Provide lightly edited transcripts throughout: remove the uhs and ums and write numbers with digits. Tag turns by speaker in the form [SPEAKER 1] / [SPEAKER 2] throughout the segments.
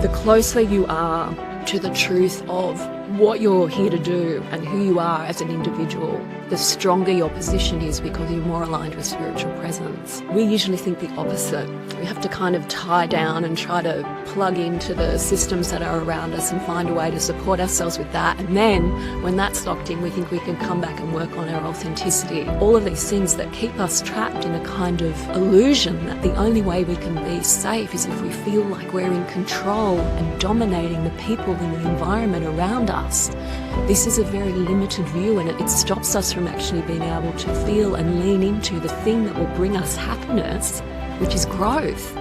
[SPEAKER 1] The closer you are to the truth of what you're here to do and who you are as an individual, the stronger your position is because you're more aligned with spiritual presence. We usually think the opposite. We have to kind of tie down and try to plug into the systems that are around us and find a way to support ourselves with that. And then when that's locked in, we think we can come back and work on our authenticity. All of these things that keep us trapped in a kind of illusion that the only way we can be safe is if we feel like we're in control and dominating the people in the environment around us. This is a very limited view, and it stops us from actually being able to feel and lean into the thing that will bring us happiness, which is growth.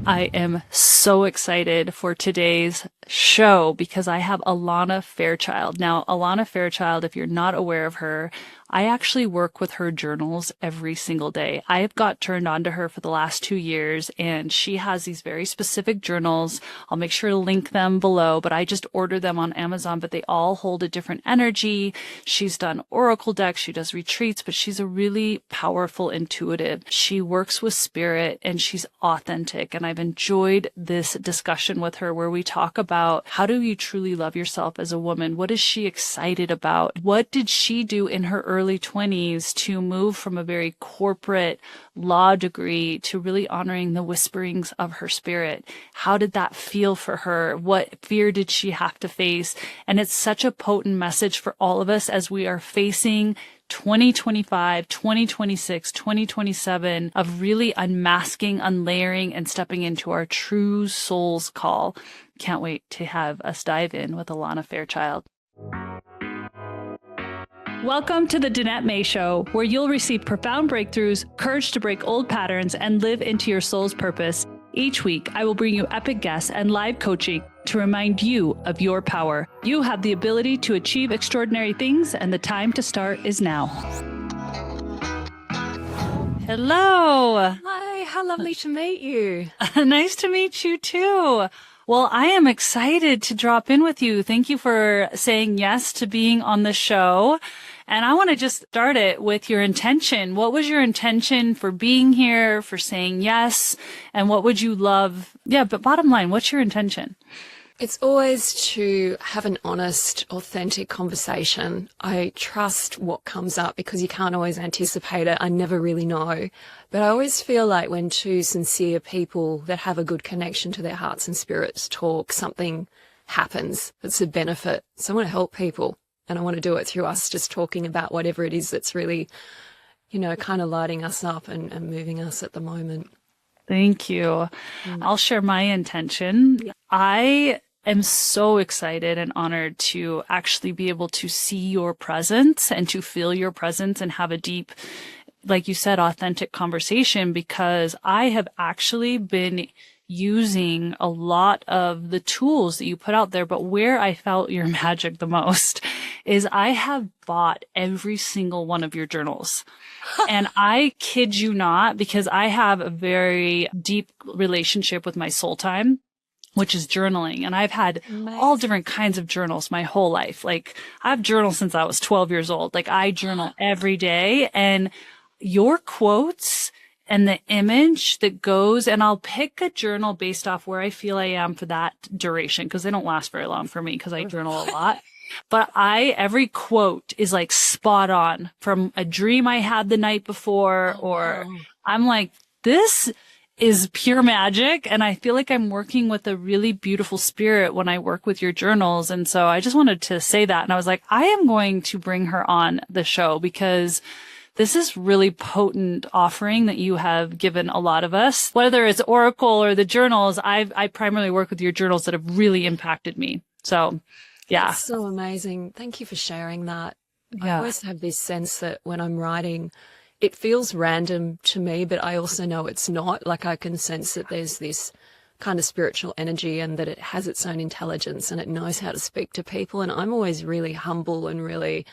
[SPEAKER 2] I am so excited for today's show because I have Alana Fairchild. Now, Alana Fairchild, if you're not aware of her, I actually work with her journals every single day. I have got turned on to her for the last 2 years, and she has these very specific journals. I'll make sure to link them below, but I just order them on Amazon, but they all hold a different energy. She's done oracle decks, she does retreats, but she's a really powerful intuitive. She works with spirit and she's authentic. And I've enjoyed this discussion with her where we talk about how do you truly love yourself as a woman? What is she excited about? What did she do in her early 20s to move from a very corporate law degree to really honoring the whisperings of her spirit? How did that feel for her? What fear did she have to face? And it's such a potent message for all of us as we are facing 2025, 2026, 2027 of really unmasking, unlayering, and stepping into our true soul's call. Can't wait to have us dive in with Alana Fairchild. Welcome to the Danette May Show, where you'll receive profound breakthroughs, courage to break old patterns, and live into your soul's purpose. Each week, I will bring you epic guests and live coaching to remind you of your power. You have the ability to achieve extraordinary things, and the time to start is now. Hello.
[SPEAKER 1] Hi, how lovely to meet you.
[SPEAKER 2] Nice to meet you too. Well, I am excited to drop in with you. Thank you for saying yes to being on the show. And I want to just start it with your intention. What was your intention for being here, for saying yes? And what would you love? Yeah, but bottom line, what's your intention?
[SPEAKER 1] It's always to have an honest, authentic conversation. I trust what comes up because you can't always anticipate it. I never really know. But I always feel like when two sincere people that have a good connection to their hearts and spirits talk, something happens that's a benefit. So I want to help people, and I want to do it through us just talking about whatever it is that's really, you know, kind of lighting us up and moving us at the moment.
[SPEAKER 2] Thank you. I'll share my intention. I am so excited and honored to actually be able to see your presence and to feel your presence and have a deep, like you said, authentic conversation, because I have actually been using a lot of the tools that you put out there. But where I felt your magic the most is I have bought every single one of your journals. And I kid you not, because I have a very deep relationship with my soul time, which is journaling. And I've had all different kinds of journals my whole life. Like I've journaled since I was 12 years old. Like I journal every day, and your quotes and the image that goes, and I'll pick a journal based off where I feel I am for that duration, because they don't last very long for me because I journal a lot. But every quote is like spot on from a dream I had the night before, or I'm like, this is pure magic. And I feel like I'm working with a really beautiful spirit when I work with your journals. And so I just wanted to say that. And I was like, I am going to bring her on the show because this is really potent offering that you have given a lot of us, whether it's Oracle or the journals. I primarily work with your journals that have really impacted me. So yeah.
[SPEAKER 1] That's so amazing. Thank you for sharing that.
[SPEAKER 2] Yeah.
[SPEAKER 1] I always have this sense that when I'm writing, it feels random to me, but I also know it's not. Like I can sense that there's this kind of spiritual energy and that it has its own intelligence and it knows how to speak to people. And I'm always really humble and really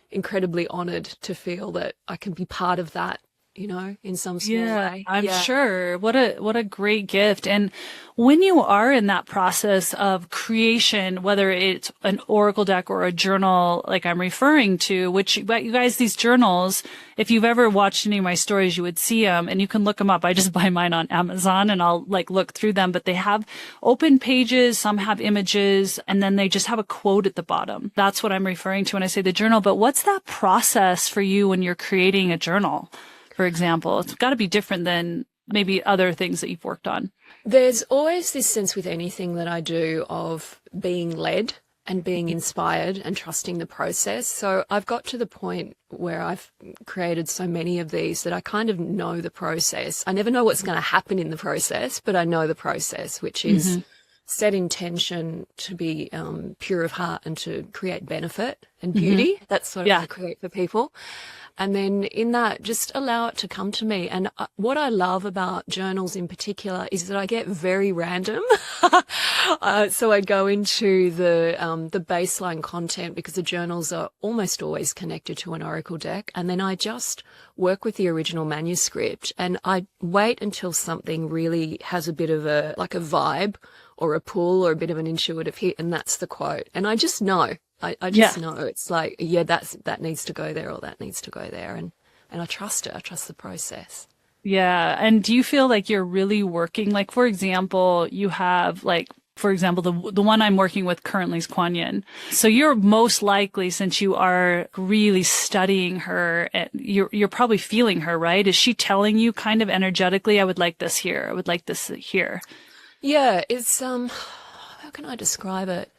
[SPEAKER 1] incredibly honored to feel that I can be part of that in some small way.
[SPEAKER 2] I'm sure. What a great gift. And when you are in that process of creation, whether it's an oracle deck or a journal, like I'm referring to, which you guys, these journals, if you've ever watched any of my stories, you would see them and you can look them up. I just buy mine on Amazon and I'll look through them, but they have open pages. Some have images and then they just have a quote at the bottom. That's what I'm referring to when I say the journal. But what's that process for you when you're creating a journal? For example, it's got to be different than maybe other things that you've worked on.
[SPEAKER 1] There's always this sense with anything that I do of being led and being inspired and trusting the process. So I've got to the point where I've created so many of these that I kind of know the process. I never know what's going to happen in the process, but I know the process, which is set intention to be pure of heart and to create benefit and beauty. That's what I create for people. And then in that, just allow it to come to me. And what I love about journals in particular is that I get very random. So I go into the baseline content because the journals are almost always connected to an oracle deck. And then I just work with the original manuscript and I wait until something really has a bit of a vibe or a pull or a bit of an intuitive hit. And that's the quote. And I just know. I just know it's like, that needs to go there or that needs to go there. And I trust it. I trust the process.
[SPEAKER 2] Yeah. And do you feel like you're really working? Like, for example, you have the one I'm working with currently is Kuan Yin. So you're most likely, since you are really studying her, you're probably feeling her, right? Is she telling you kind of energetically, I would like this here. I would like this here.
[SPEAKER 1] Yeah. It's, how can I describe it?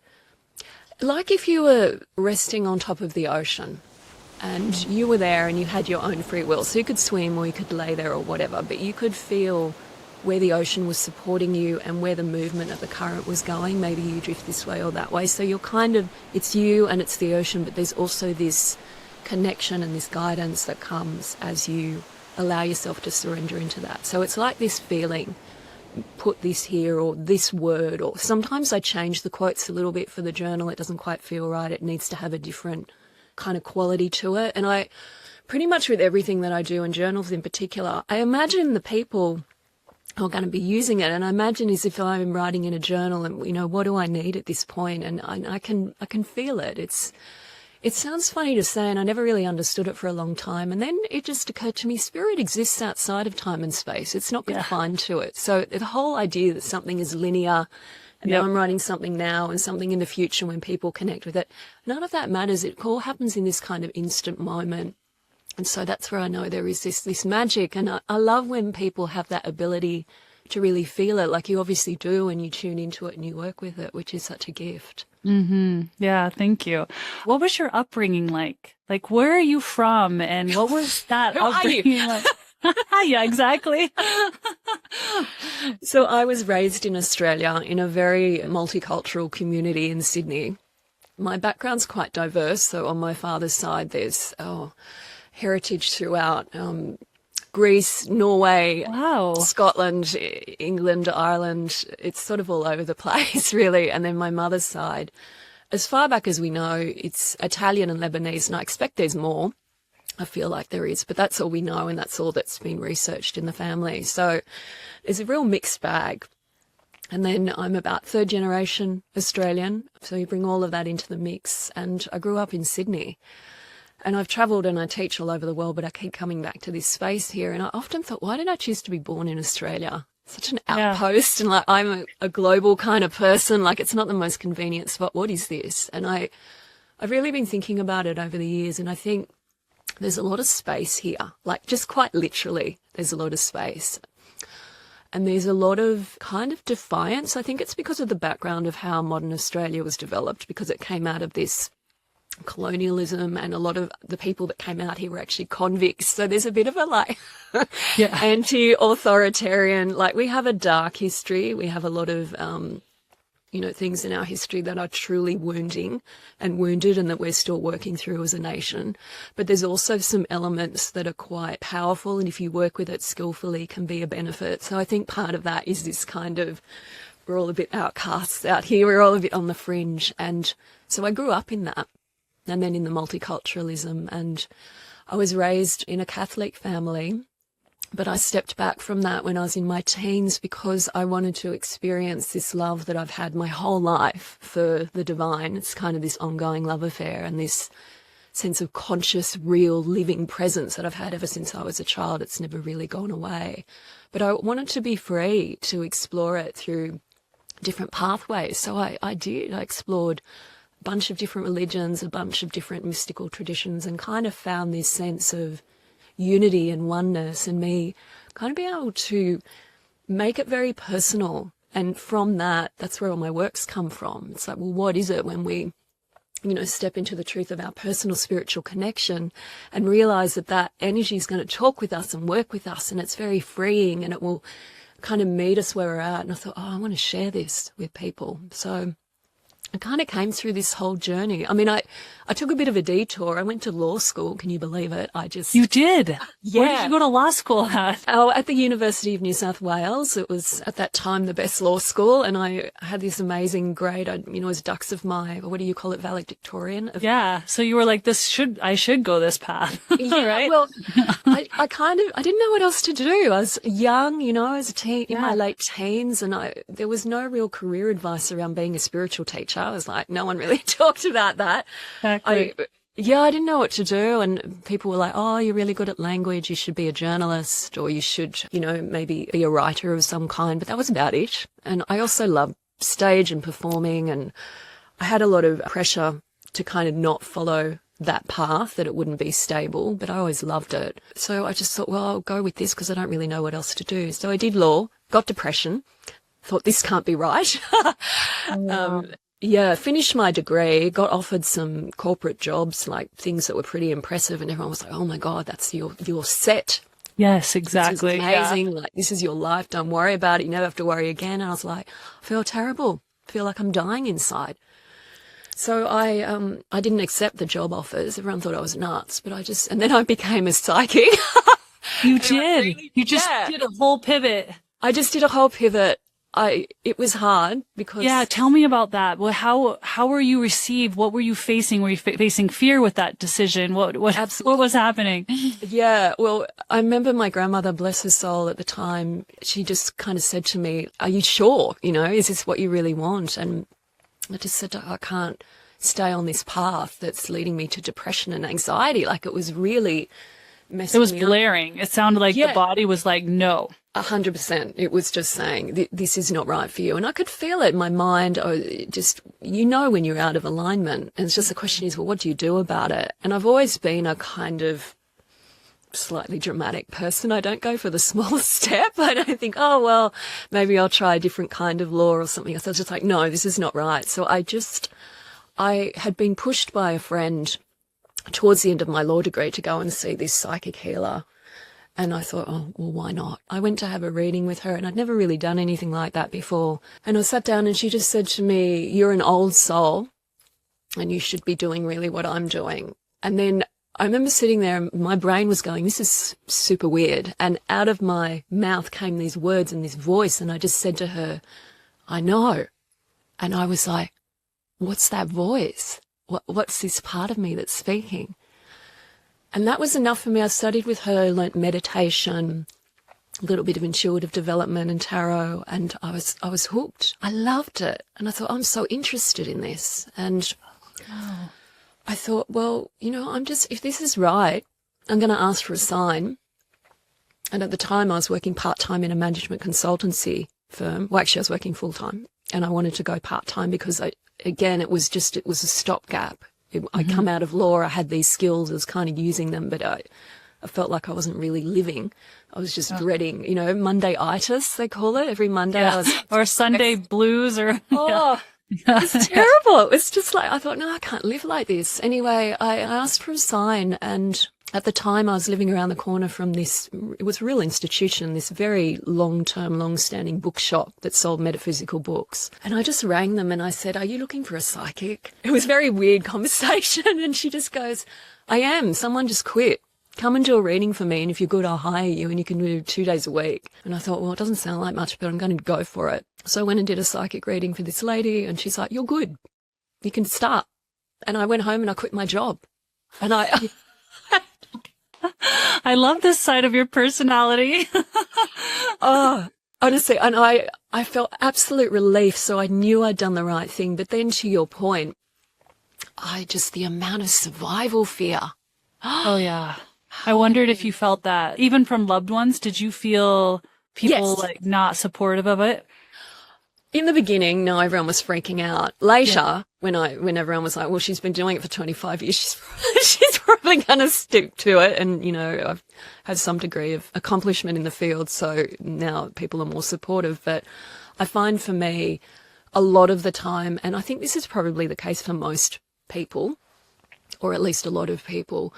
[SPEAKER 1] Like if you were resting on top of the ocean and you were there and you had your own free will. So you could swim or you could lay there or whatever, but you could feel where the ocean was supporting you and where the movement of the current was going. Maybe you drift this way or that way. So you're it's you and it's the ocean, but there's also this connection and this guidance that comes as you allow yourself to surrender into that. So it's like this feeling. Put this here or this word, or sometimes I change the quotes a little bit for the journal. It doesn't quite feel right. It needs to have a different kind of quality to it. And I pretty much with everything that I do and journals in particular, I imagine the people who are going to be using it. And I imagine as if I'm writing in a journal and, what do I need at this point? And I can feel it. It sounds funny to say, and I never really understood it for a long time. And then it just occurred to me, spirit exists outside of time and space. It's not confined to it. So the whole idea that something is linear and that I'm writing something now and something in the future when people connect with it, none of that matters. It all happens in this kind of instant moment. And so that's where I know there is this magic. And I love when people have that ability to really feel it, like you obviously do, and you tune into it and you work with it, which is such a gift.
[SPEAKER 2] Yeah, thank you. What was your upbringing like? Like, where are you from, and what was that upbringing like? Yeah, exactly.
[SPEAKER 1] So I was raised in Australia in a very multicultural community in Sydney. My background's quite diverse. So on my father's side, there's heritage throughout Greece, Norway, Scotland, England, Ireland. It's sort of all over the place, really. And then my mother's side, as far back as we know, it's Italian and Lebanese, and I expect there's more. I feel like there is, but that's all we know, and that's all that's been researched in the family. So there's a real mixed bag. And then I'm about third generation Australian, so you bring all of that into the mix. And I grew up in Sydney. And I've travelled and I teach all over the world, but I keep coming back to this space here. And I often thought, why did I choose to be born in Australia? Such an outpost. And like, I'm a global kind of person. Like, it's not the most convenient spot. What is this? And I've really been thinking about it over the years. And I think there's a lot of space here. Like, just quite literally, there's a lot of space. And there's a lot of kind of defiance. I think it's because of the background of how modern Australia was developed, because it came out of this colonialism, and a lot of the people that came out here were actually convicts. So there's a bit of a anti-authoritarian, like we have a dark history. We have a lot of, things in our history that are truly wounded and that we're still working through as a nation. But there's also some elements that are quite powerful, and if you work with it skillfully, can be a benefit. So I think part of that is this kind of, we're all a bit outcasts out here. We're all a bit on the fringe. And so I grew up in that. And then in the multiculturalism, and I was raised in a Catholic family, But I stepped back from that when I was in my teens because I wanted to experience this love that I've had my whole life for the divine. It's kind of this ongoing love affair and this sense of conscious, real, living presence that I've had ever since I was a child. It's never really gone away. But I wanted to be free to explore it through different pathways. So I did. I explored a bunch of different religions, a bunch of different mystical traditions, and kind of found this sense of unity and oneness, and me kind of being able to make it very personal. And from that, that's where all my works come from. It's like, well, what is it when we, step into the truth of our personal spiritual connection and realize that that energy is going to talk with us and work with us, and it's very freeing, and it will kind of meet us where we're at. And I thought, I want to share this with people. So I kind of came through this whole journey. I mean, I took a bit of a detour. I went to law school. Can you believe it?
[SPEAKER 2] You did?
[SPEAKER 1] Yeah.
[SPEAKER 2] Where did you go to law school at?
[SPEAKER 1] Oh, at the University of New South Wales. It was at that time the best law school, and I had this amazing grade. I, was dux of my, what do you call it, valedictorian?
[SPEAKER 2] Yeah. So you were like, I should go this path.
[SPEAKER 1] Yeah,
[SPEAKER 2] right?
[SPEAKER 1] Well, I didn't know what else to do. I was young, as a teen, in my late teens, and there was no real career advice around being a spiritual teacher. I was like, no one really talked about that.
[SPEAKER 2] Exactly.
[SPEAKER 1] I didn't know what to do. And people were like, oh, you're really good at language. You should be a journalist, or you should, maybe be a writer of some kind. But that was about it. And I also loved stage and performing. And I had a lot of pressure to kind of not follow that path, that it wouldn't be stable. But I always loved it. So I just thought, well, I'll go with this because I don't really know what else to do. So I did law, got depression, thought this can't be right.
[SPEAKER 2] Wow.
[SPEAKER 1] Finished my degree, got offered some corporate jobs, like things that were pretty impressive, and everyone was like, oh my God, that's your set.
[SPEAKER 2] Yes, exactly.
[SPEAKER 1] This is amazing. Like, this is your life. Don't worry about it. You never have to worry again. And I was like, I feel terrible. I feel like I'm dying inside. So I didn't accept the job offers. Everyone thought I was nuts, but and then I became a psychic.
[SPEAKER 2] You did. You just did a whole pivot.
[SPEAKER 1] I just did a whole pivot. It was hard because...
[SPEAKER 2] Yeah, tell me about that. Well, how were you received? What were you facing? Were you facing fear with that decision? What was happening?
[SPEAKER 1] Yeah, well, I remember my grandmother, bless her soul, at the time, she just kind of said to me, are you sure? Is this what you really want? And I just said, I can't stay on this path that's leading me to depression and anxiety. Like, it was really messing me up.
[SPEAKER 2] It was blaring. It sounded like the body was like, no.
[SPEAKER 1] 100%. It was just saying, this is not right for you. And I could feel it in my mind. When you're out of alignment. And it's just the question is, well, what do you do about it? And I've always been a kind of slightly dramatic person. I don't go for the small step. I don't think, oh, well, maybe I'll try a different kind of law or something. So I was just like, no, this is not right. So I had been pushed by a friend towards the end of my law degree to go and see this psychic healer. And I thought, oh, well, why not? I went to have a reading with her, and I'd never really done anything like that before. And I sat down and she just said to me, you're an old soul and you should be doing really what I'm doing. And then I remember sitting there and my brain was going, this is super weird. And out of my mouth came these words and this voice. And I just said to her, I know. And I was like, what's that voice? What's this part of me that's speaking? And that was enough for me. I studied with her, learnt meditation, a little bit of intuitive development and tarot, and I was hooked. I loved it. And I thought, I'm so interested in this. And I thought, well, if this is right, I'm going to ask for a sign. And at the time I was working part-time in a management consultancy firm. Well, actually I was working full-time, and I wanted to go part-time because it was a stopgap. I come out of law, I had these skills, I was kind of using them, but I felt like I wasn't really living. I was just dreading, Monday-itis, they call it. Every Monday I was...
[SPEAKER 2] Or Sunday blues or...
[SPEAKER 1] Oh, it's terrible. It's just like, I thought, no, I can't live like this. Anyway, I asked for a sign, and at the time I was living around the corner from it was a real institution, this very long-standing bookshop that sold metaphysical books. And I just rang them and I said, are you looking for a psychic? It was a very weird conversation. And she just goes, I am. Someone just quit. Come and do a reading for me, and if you're good, I'll hire you, and you can do 2 days a week. And I thought, well, it doesn't sound like much, but I'm going to go for it. So I went and did a psychic reading for this lady, and she's like, you're good. You can start. And I went home and I quit my job. And
[SPEAKER 2] I love this side of your personality.
[SPEAKER 1] Oh, honestly, and I felt absolute relief, so I knew I'd done the right thing. But then to your point, the amount of survival fear.
[SPEAKER 2] Oh, yeah. I wondered if you felt that, even from loved ones. Did you feel people like not supportive of it?
[SPEAKER 1] In the beginning, no, everyone was freaking out. Later, when everyone was like, well, she's been doing it for 25 years, she's probably going to stick to it. And, you know, I've had some degree of accomplishment in the field, so now people are more supportive. But I find for me, a lot of the time, and I think this is probably the case for most people, or at least a lot of people,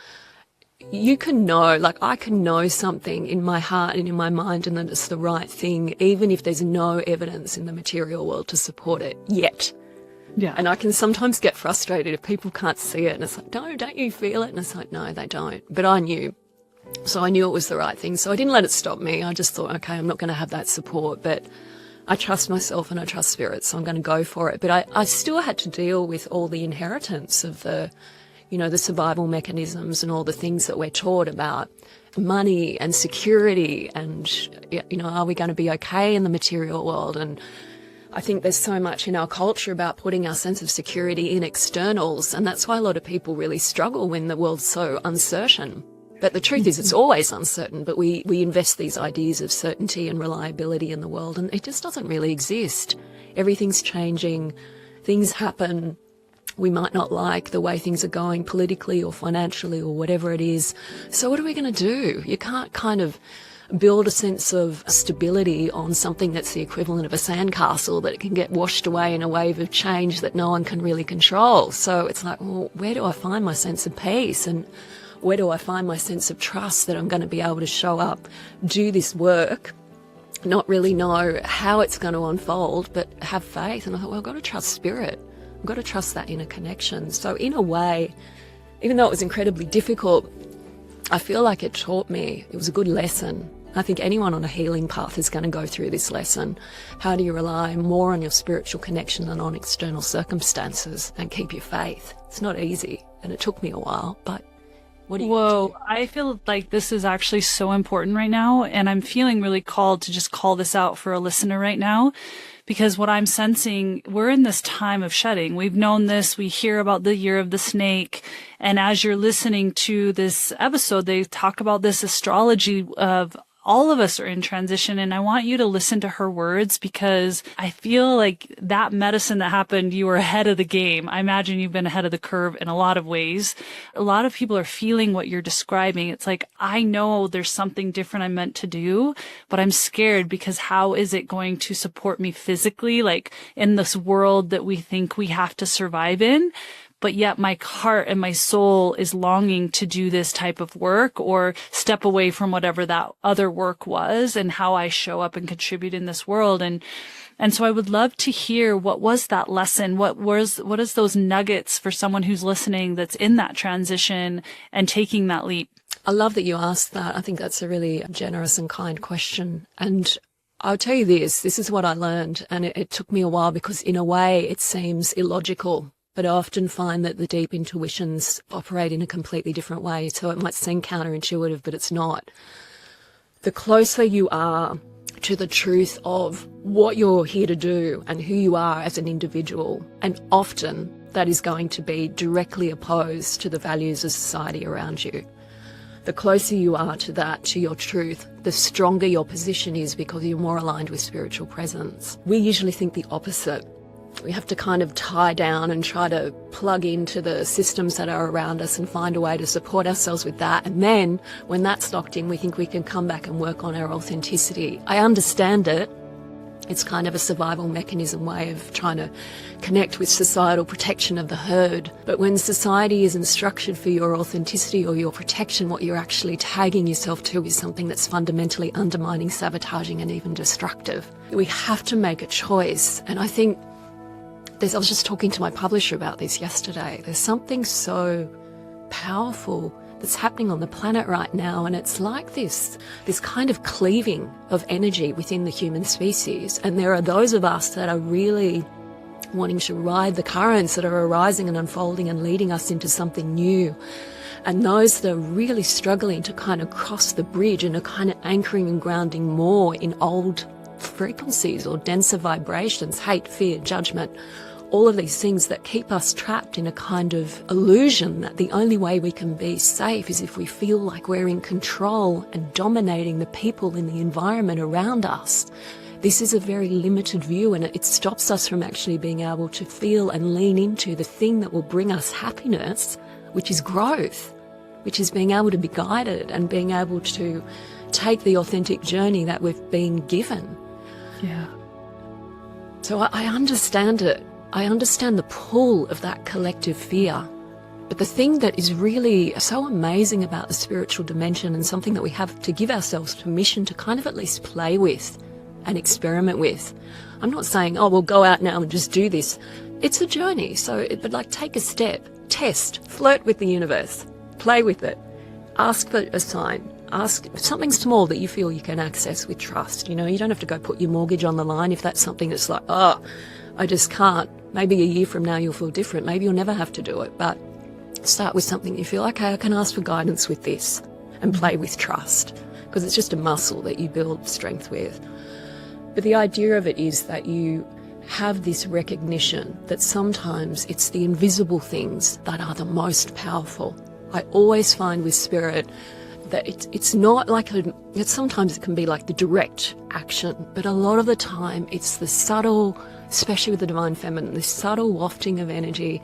[SPEAKER 1] you can know, like I can know something in my heart and in my mind and that it's the right thing, even if there's no evidence in the material world to support it yet.
[SPEAKER 2] Yeah.
[SPEAKER 1] And I can sometimes get frustrated if people can't see it. And it's like, no, don't you feel it? And it's like, no, they don't. But I knew. So I knew it was the right thing. So I didn't let it stop me. I just thought, okay, I'm not going to have that support, but I trust myself and I trust spirit, so I'm going to go for it. But I still had to deal with all the inheritance of the survival mechanisms and all the things that we're taught about money and security and, are we going to be okay in the material world? And I think there's so much in our culture about putting our sense of security in externals, and that's why a lot of people really struggle when the world's so uncertain. But the truth is it's always uncertain, but we invest these ideas of certainty and reliability in the world, and it just doesn't really exist. Everything's changing, things happen. We might not like the way things are going politically or financially or whatever it is. So what are we going to do? You can't kind of build a sense of stability on something that's the equivalent of a sandcastle that can get washed away in a wave of change that no one can really control. So it's like, well, where do I find my sense of peace? And where do I find my sense of trust that I'm going to be able to show up, do this work, not really know how it's going to unfold, but have faith? And I thought, well, I've got to trust spirit. I've got to trust that inner connection. So in a way, even though it was incredibly difficult, I feel like it taught me, it was a good lesson. I think anyone on a healing path is going to go through this lesson. How do you rely more on your spiritual connection than on external circumstances and keep your faith? It's not easy, and it took me a while, but what do you do?
[SPEAKER 2] I feel like this is actually so important right now, and I'm feeling really called to just call this out for a listener right now. Because what I'm sensing, we're in this time of shedding. We've known this. We hear about the year of the snake. And as you're listening to this episode, they talk about this astrology of all of us are in transition. And I want you to listen to her words, because I feel like that medicine that happened, you were ahead of the game. I imagine you've been ahead of the curve in a lot of ways. A lot of people are feeling what you're describing. It's like, I know there's something different I'm meant to do, but I'm scared because how is it going to support me physically, like in this world that we think we have to survive in? But yet my heart and my soul is longing to do this type of work or step away from whatever that other work was and how I show up and contribute in this world. And so I would love to hear, what was that lesson? What is those nuggets for someone who's listening that's in that transition and taking that leap?
[SPEAKER 1] I love that you asked that. I think that's a really generous and kind question. And I'll tell you this is what I learned. And it took me a while, because in a way it seems illogical. But I often find that the deep intuitions operate in a completely different way. So it might seem counterintuitive, but it's not. The closer you are to the truth of what you're here to do and who you are as an individual, and often that is going to be directly opposed to the values of society around you. The closer you are to that, to your truth, the stronger your position is, because you're more aligned with spiritual presence. We usually think the opposite. We have to kind of tie down and try to plug into the systems that are around us and find a way to support ourselves with that. And then when that's locked in, we think we can come back and work on our authenticity. I understand it. It's kind of a survival mechanism way of trying to connect with societal protection of the herd. But when society isn't structured for your authenticity or your protection, what you're actually tagging yourself to is something that's fundamentally undermining, sabotaging, and even destructive. We have to make a choice. And I think I was just talking to my publisher about this yesterday. There's something so powerful that's happening on the planet right now, and it's like this kind of cleaving of energy within the human species. And there are those of us that are really wanting to ride the currents that are arising and unfolding and leading us into something new. And those that are really struggling to kind of cross the bridge and are kind of anchoring and grounding more in old frequencies or denser vibrations, hate, fear, judgment, all of these things that keep us trapped in a kind of illusion that the only way we can be safe is if we feel like we're in control and dominating the people in the environment around us. This is a very limited view, and it stops us from actually being able to feel and lean into the thing that will bring us happiness, which is growth, which is being able to be guided and being able to take the authentic journey that we've been given.
[SPEAKER 2] Yeah.
[SPEAKER 1] So I understand it. I understand the pull of that collective fear. But the thing that is really so amazing about the spiritual dimension, and something that we have to give ourselves permission to kind of at least play with and experiment with. I'm not saying, oh, we'll go out now and just do this. It's a journey. But like, take a step, test, flirt with the universe, play with it, ask for a sign. Ask something small that you feel you can access with trust. You know, you don't have to go put your mortgage on the line if that's something that's like, oh, I just can't. Maybe a year from now you'll feel different. Maybe you'll never have to do it. But start with something you feel, okay, I can ask for guidance with this, and play with trust, because it's just a muscle that you build strength with. But the idea of it is that you have this recognition that sometimes it's the invisible things that are the most powerful. I always find with spirit that it's not like sometimes it can be like the direct action, but a lot of the time it's the subtle, especially with the divine feminine, the subtle wafting of energy.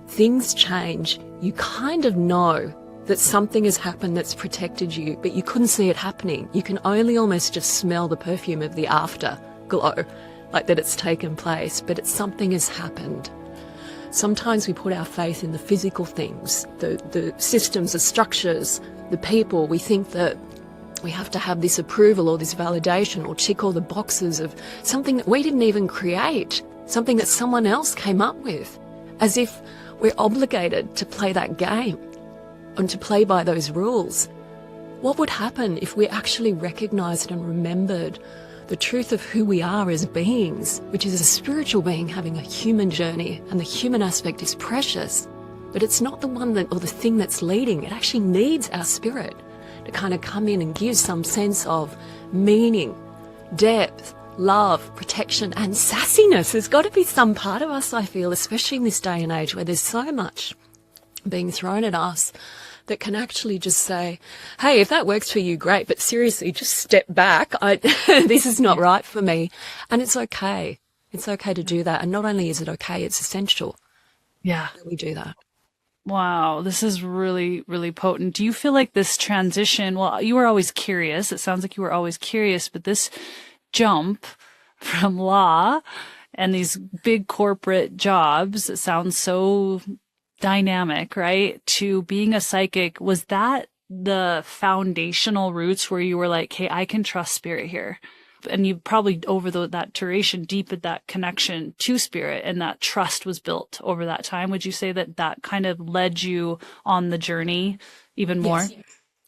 [SPEAKER 1] Things change. You kind of know that something has happened that's protected you, but you couldn't see it happening. You can only almost just smell the perfume of the afterglow, like that it's taken place, but something has happened. Sometimes we put our faith in the physical things, the systems, the structures, the people. We think that we have to have this approval or this validation or tick all the boxes of something that we didn't even create, something that someone else came up with, as if we're obligated to play that game and to play by those rules. What would happen if we actually recognised and remembered the truth of who we are as beings, which is a spiritual being having a human journey, and the human aspect is precious, but it's not the one that, or the thing that's leading. It actually needs our spirit to kind of come in and give some sense of meaning, depth, love, protection, and sassiness. There's got to be some part of us, I feel, especially in this day and age where there's so much being thrown at us, that can actually just say, hey, if that works for you, great, but seriously, just step back. This is not right for me. And it's okay. It's okay to do that. And not only is it okay, it's essential.
[SPEAKER 2] Yeah.
[SPEAKER 1] That we do that.
[SPEAKER 2] Wow, this is really, really potent. Do you feel like this transition, well, you were always curious. It sounds like you were always curious, but this jump from law and these big corporate jobs, it sounds so dynamic, right? To being a psychic, was that the foundational roots where you were like, hey, I can trust spirit here? And you probably over that duration deepened that connection to spirit, and that trust was built over that time. Would you say that kind of led you on the journey even more?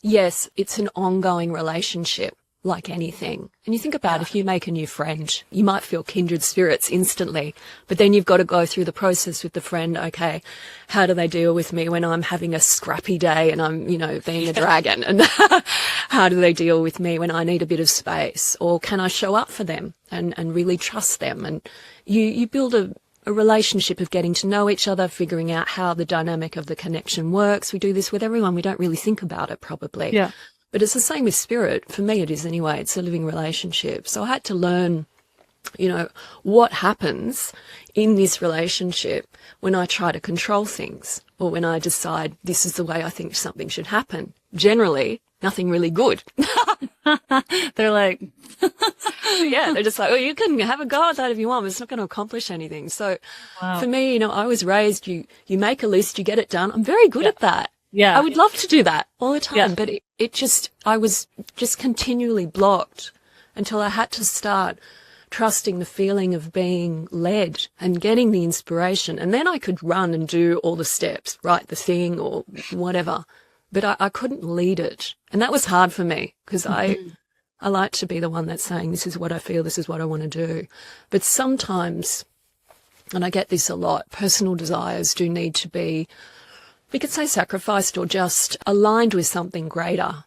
[SPEAKER 1] Yes, it's an ongoing relationship, like anything. And you think about if you make a new friend, you might feel kindred spirits instantly, but then you've got to go through the process with the friend. Okay, how do they deal with me when I'm having a scrappy day and I'm, being a dragon? And how do they deal with me when I need a bit of space? Or can I show up for them and really trust them? And you build a relationship of getting to know each other, figuring out how the dynamic of the connection works. We do this with everyone. We don't really think about it probably.
[SPEAKER 2] Yeah.
[SPEAKER 1] But it's the same with spirit. For me, it is anyway. It's a living relationship. So I had to learn, what happens in this relationship when I try to control things, or when I decide this is the way I think something should happen. Generally, nothing really good.
[SPEAKER 2] They're like,
[SPEAKER 1] yeah, they're just like, you can have a go at that if you want, but it's not going to accomplish anything. So for me, I was raised, you make a list, you get it done. I'm very good at that.
[SPEAKER 2] Yeah.
[SPEAKER 1] I would love to do that all the time, but I was just continually blocked until I had to start trusting the feeling of being led and getting the inspiration. And then I could run and do all the steps, write the thing or whatever, but I couldn't lead it. And that was hard for me because I like to be the one that's saying, this is what I feel, this is what I want to do. But sometimes, and I get this a lot, personal desires do need to be We could say sacrificed or just aligned with something greater.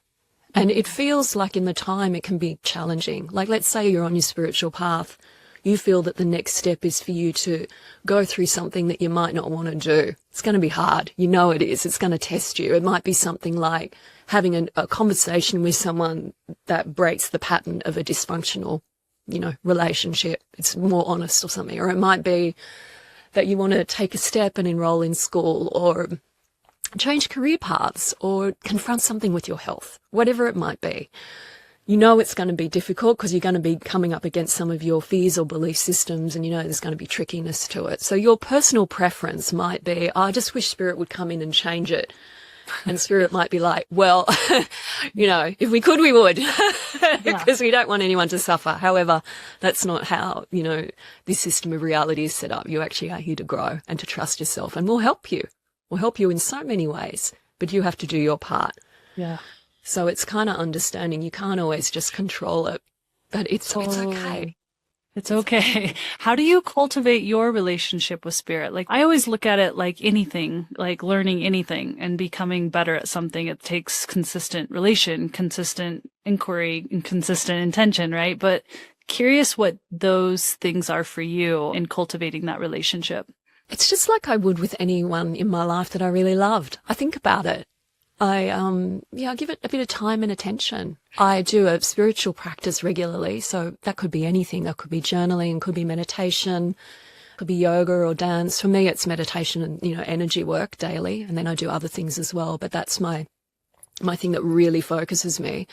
[SPEAKER 1] And it feels like in the time it can be challenging. Like, let's say you're on your spiritual path. You feel that the next step is for you to go through something that you might not want to do. It's going to be hard. You know it is. It's going to test you. It might be something like having a conversation with someone that breaks the pattern of a dysfunctional, relationship. It's more honest or something. Or it might be that you want to take a step and enroll in school, or change career paths, or confront something with your health, whatever it might be. You know it's going to be difficult because you're going to be coming up against some of your fears or belief systems, and there's going to be trickiness to it. So your personal preference might be, I just wish Spirit would come in and change it. And Spirit might be like, well, if we could, we would, because we don't want anyone to suffer. However, that's not how, this system of reality is set up. You actually are here to grow and to trust yourself, and we'll help you. We'll help you in so many ways, but you have to do your part.
[SPEAKER 2] Yeah.
[SPEAKER 1] So it's kind of understanding you can't always just control it, but it's okay.
[SPEAKER 2] It's okay. How do you cultivate your relationship with Spirit? Like, I always look at it like anything, like learning anything and becoming better at something. It takes consistent relation, consistent inquiry, and consistent intention, right? But curious what those things are for you in cultivating that relationship.
[SPEAKER 1] It's just like I would with anyone in my life that I really loved. I think about it. I give it a bit of time and attention. I do a spiritual practice regularly, so that could be anything. That could be journaling, could be meditation, could be yoga or dance. For me, it's meditation and, energy work daily, and then I do other things as well, but that's my thing that really focuses me.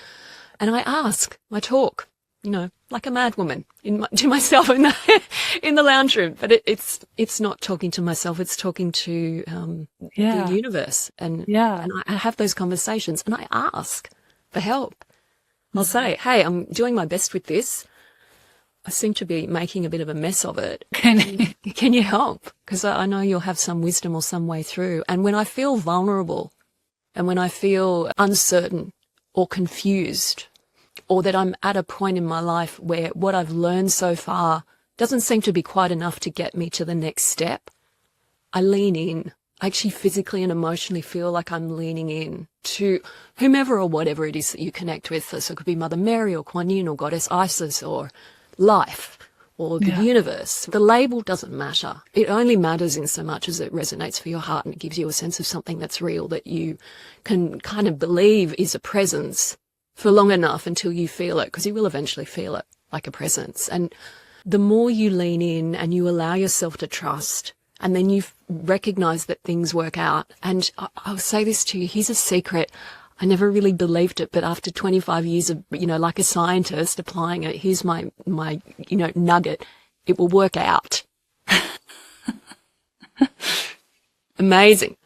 [SPEAKER 1] And I talk, like a mad woman to myself in the lounge room. But it's not talking to myself. It's talking to the universe. And I have those conversations, and I ask for help. I'll say, hey, I'm doing my best with this. I seem to be making a bit of a mess of it. Can you help? Because I know you'll have some wisdom or some way through. And when I feel vulnerable, and when I feel uncertain or confused, or that I'm at a point in my life where what I've learned so far doesn't seem to be quite enough to get me to the next step, I lean in. I actually physically and emotionally feel like I'm leaning in to whomever or whatever it is that you connect with. So it could be Mother Mary or Kuan Yin or Goddess Isis or life or the universe. The label doesn't matter. It only matters in so much as it resonates for your heart, and it gives you a sense of something that's real, that you can kind of believe is a presence for long enough until you feel it, because you will eventually feel it like a presence. And the more you lean in and you allow yourself to trust, and then you recognize that things work out. And I'll say this to you, here's a secret. I never really believed it, but after 25 years of, like a scientist applying it, here's my nugget. It will work out. Amazing.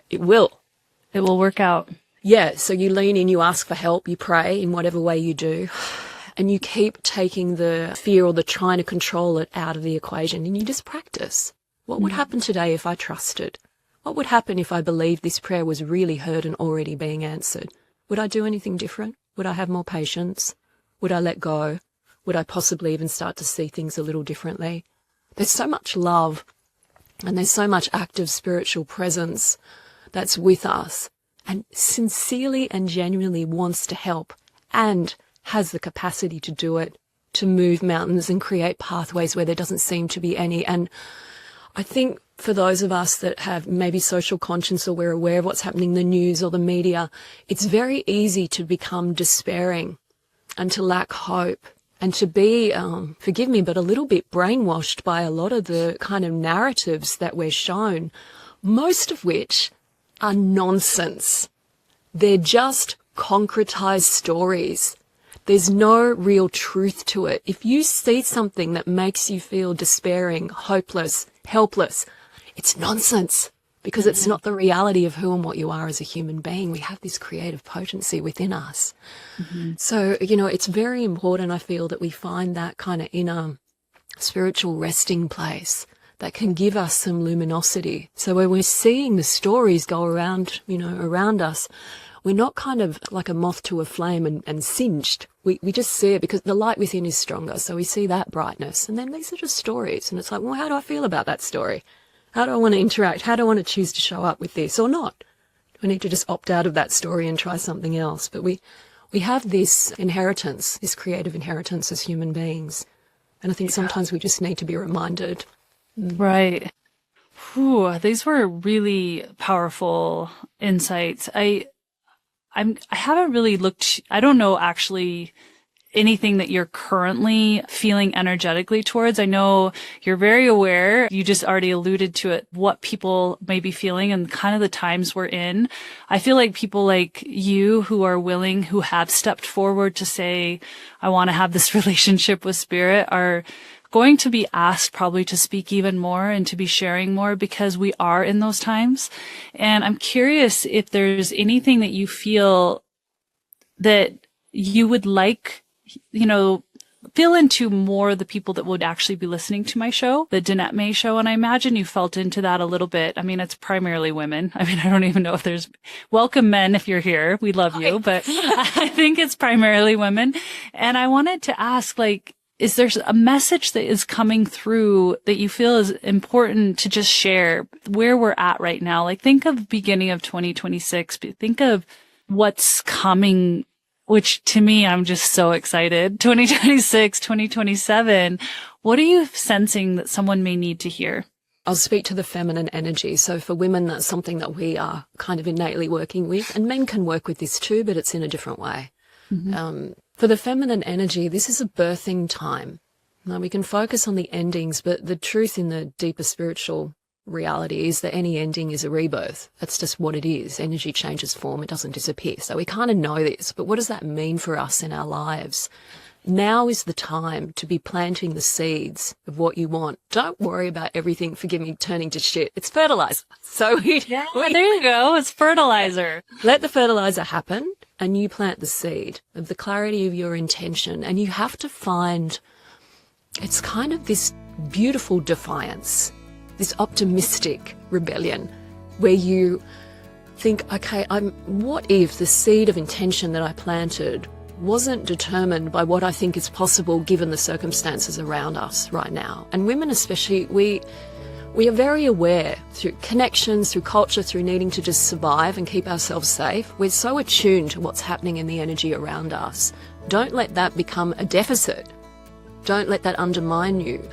[SPEAKER 1] It will.
[SPEAKER 2] It will work out.
[SPEAKER 1] Yeah, so you lean in, you ask for help, you pray in whatever way you do, and you keep taking the fear or the trying to control it out of the equation, and you just practice. What would happen today if I trusted? What would happen if I believed this prayer was really heard and already being answered? Would I do anything different? Would I have more patience? Would I let go? Would I possibly even start to see things a little differently? There's so much love, and there's so much active spiritual presence that's with us, and sincerely and genuinely wants to help, and has the capacity to do it, to move mountains and create pathways where there doesn't seem to be any. And I think for those of us that have maybe social conscience, or we're aware of what's happening in the news or the media, it's very easy to become despairing and to lack hope and to be, forgive me, but a little bit brainwashed by a lot of the kind of narratives that we're shown, most of which are nonsense. They're just concretized stories. There's no real truth to it. If you see something that makes you feel despairing, hopeless, helpless, it's nonsense, because it's not the reality of who and what you are as a human being. We have this creative potency within us. So, it's very important, I feel, that we find that kind of inner spiritual resting place that can give us some luminosity. So when we're seeing the stories go around, around us, we're not kind of like a moth to a flame and singed. We just see it because the light within is stronger. So we see that brightness. And then these are just stories. And it's like, well, how do I feel about that story? How do I want to interact? How do I want to choose to show up with this or not? We need to just opt out of that story and try something else. But we have this inheritance, this creative inheritance as human beings. And I think sometimes we just need to be reminded.
[SPEAKER 2] Right. Whew, these were really powerful insights. I haven't really looked, I don't know actually anything that you're currently feeling energetically towards. I know you're very aware. You just already alluded to it, what people may be feeling and kind of the times we're in. I feel like people like you who are willing, who have stepped forward to say, I want to have this relationship with spirit, are going to be asked probably to speak even more and to be sharing more, because we are in those times. And I'm curious if there's anything that you feel that you would like, fill into more the people that would actually be listening to my show, the Danette May Show. And I imagine you felt into that a little bit. I mean, it's primarily women. I mean, I don't even know if there's welcome men if you're here. We love you, but I think it's primarily women. And I wanted to ask, is there a message that is coming through that you feel is important to just share where we're at right now? Think of beginning of 2026, think of what's coming, which to me, I'm just so excited. 2026, 2027. What are you sensing that someone may need to hear?
[SPEAKER 1] I'll speak to the feminine energy. So for women, that's something that we are kind of innately working with, and men can work with this too, but it's in a different way. Mm-hmm. For the feminine energy, this is a birthing time. Now, we can focus on the endings, but the truth in the deeper spiritual reality is that any ending is a rebirth. That's just what it is. Energy changes form. It doesn't disappear. So we kind of know this, but what does that mean for us in our lives? Now is the time to be planting the seeds of what you want. Don't worry about everything, forgive me, turning to shit. It's fertilizer. So
[SPEAKER 2] there you go. It's fertilizer.
[SPEAKER 1] Let the fertilizer happen and you plant the seed of the clarity of your intention. And you have to find, it's kind of this beautiful defiance, this optimistic rebellion where you think, okay, what if the seed of intention that I planted wasn't determined by what I think is possible given the circumstances around us right now? And women especially, we are very aware through connections, through culture, through needing to just survive and keep ourselves safe. We're so attuned to what's happening in the energy around us. Don't let that become a deficit. Don't let that undermine you.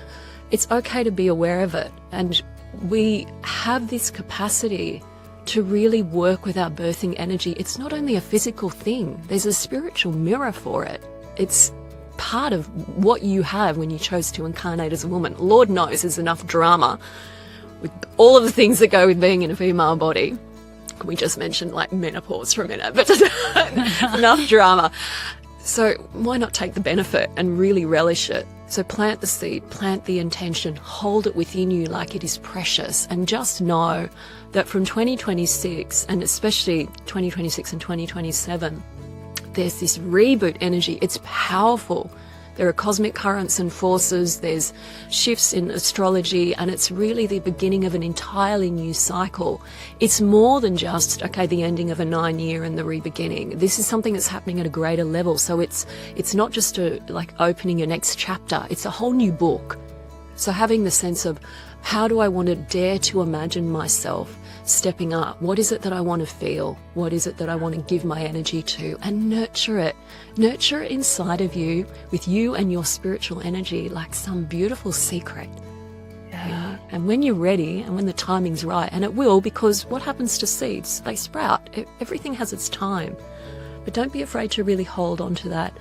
[SPEAKER 1] It's okay to be aware of it. And we have this capacity to really work with our birthing energy. It's not only a physical thing. There's a spiritual mirror for it. It's part of what you have when you chose to incarnate as a woman. Lord knows there's enough drama with all of the things that go with being in a female body. We just mentioned menopause for a minute, but enough drama. So why not take the benefit and really relish it? So plant the seed, plant the intention, hold it within you like it is precious, and just know that from 2026, and especially 2026 and 2027, there's this reboot energy. It's powerful. There are cosmic currents and forces, there's shifts in astrology, and it's really the beginning of an entirely new cycle. It's more than just, okay, the ending of a 9-year and the re-beginning. This is something that's happening at a greater level. So it's not just opening your next chapter, it's a whole new book. So having the sense of, how do I want to dare to imagine myself stepping up? What is it that I want to feel? What is it that I want to give my energy to? And nurture it. Nurture it inside of you, with you and your spiritual energy, like some beautiful secret. Yeah. And when you're ready and when the timing's right, and it will, because what happens to seeds? They sprout. Everything has its time. But don't be afraid to really hold on to that